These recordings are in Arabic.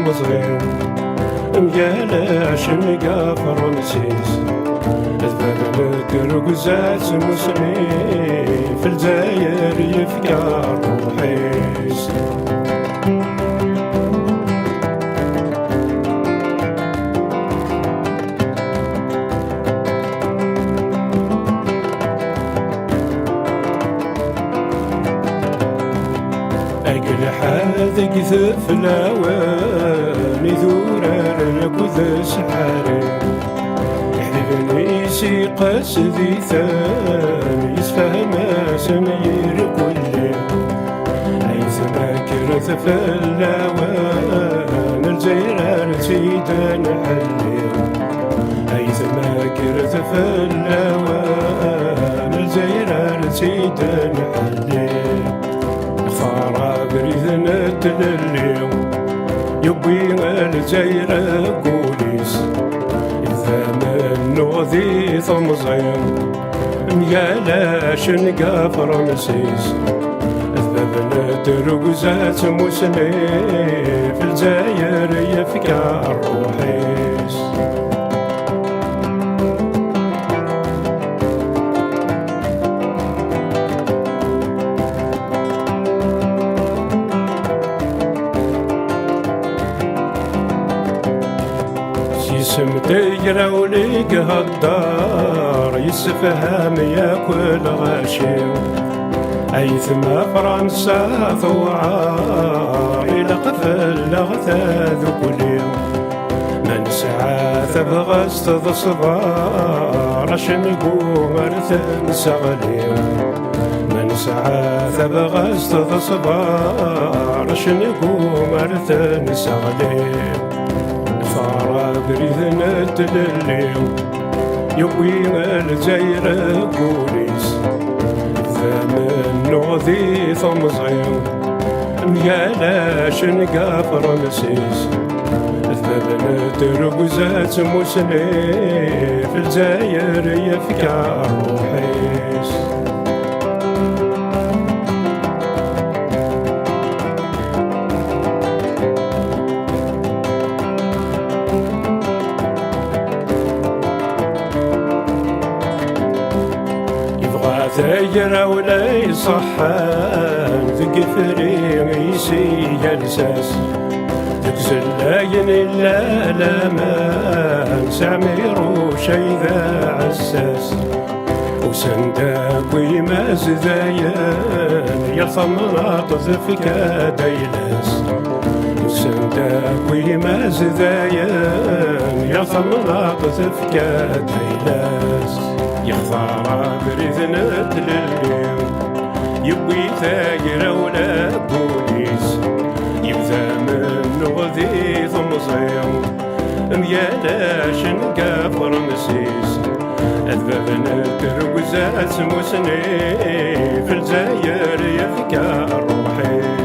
مزغين مقالا شنقا فرنسيس أذباب القرقزات مسلمي في الجزائر يفكر روحيس أقل حاذق ثف الأواني ذورار لكوذ سحاري يحذبني سيقاس ذي ثاني يسفهم سمير كلي عيث باكر ثف الأوان الجيران سيدان حلي عيث باكر ثف الأوان الجيران سيدان حلي بريذنا تلليو يبوي الجيرة قوليس إذا منو ذي ثمزين ميالا شنقا فرنسيس أذبابنا ترقزات مسلي في الجزائر يفكر روحيس يسم ديرة وليق هالدار يسفهم ياكل غاشيو أيثما فرنسا ثوعار إلى قفل لغثا ذكليو من ساعة تبغى استضصبار شنقو مرثن سغليو من ساعة تبغى استضصبار شنقو مرثن سغليو بريذنا تلليو يبوي الجزائر قوليس ثمن ذي ثمزين ميالا شنقا فرنسيس ذبابنا ترقزات مسلي في الجزائر يفكر روحيس ثايرة ولا يصحان ذق فريسي جلساس ذق زلاين إلا لامان سعمير وشيذا عساس وسنداك ويماز ذايان يلثمرات ذفك ديلاس وسنداك ويماز ذايان يلثمرات ذفك ديلاس يخضر بريذنا تلليو يبوي ثايرة ولا بوليس يبذا من غذي ثمزيو ميالا شنقا فرنسيس أذبابنا ترقزات مسني في الجزائر يفكر روحيس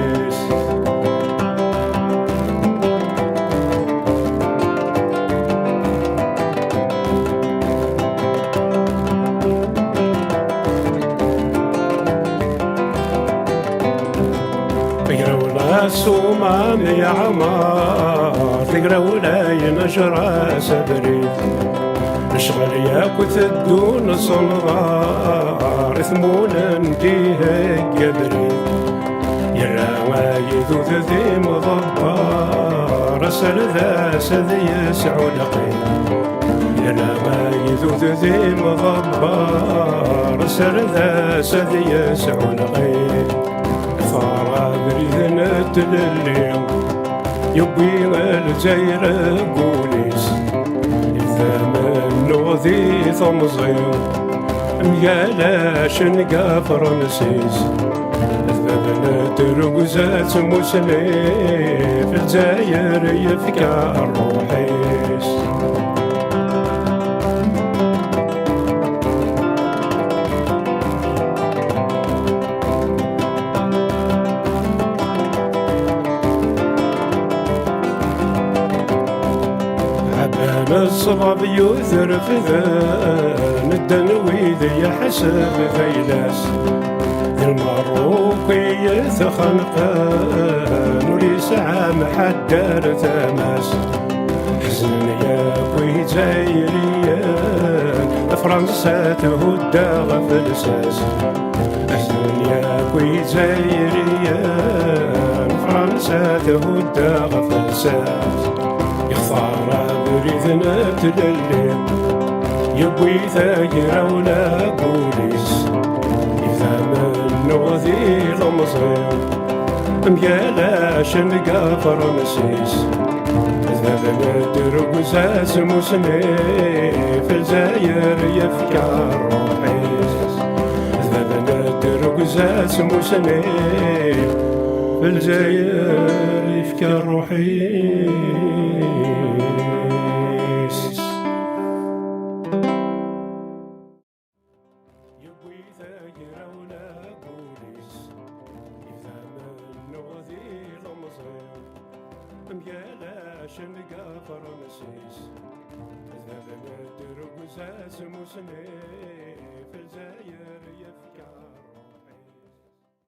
السومام يا عمار تقرا ولا ينشر سبري نشغل ياك وتدون صنغار ثمون انتيه قبري يا راوايد وذي مضبار اسال ذا سذي يسعلقي يا راوايد وذي مضبار اسال ذا سذي يسعلقي بريذنا تلليو يبوي الجزائر قوليس إذا منو ذي ثمزيو ميالا شنقا فرنسيس أذبابنا ترقزات مسلي في الجزائر يفكر روحيس الصباب يوثر في ذان الدنوي ذي حسب فيلاس المروقي يثخنقان ولي سعى حدار تماس حزن يا كوي جايريان فرنسا تهدى غفلساس حزن يا كوي جايريان فرنسا تهدى غفلساس يخسر بريدنا تللي يبوي ثايرة ولا بوليس إذا منو ذي المصير ميالاش نلقى فرنسيس إذا بندر قزاز مسني في الجزائر يفكر روحيس إذا بندر قزاز مسني في الجزائر يفكر روحيس يبوي ثايرة ولا بوليس إذا منو ذي المصير ميالاش نلقى فرنسيس إذا بندر قزاز مسني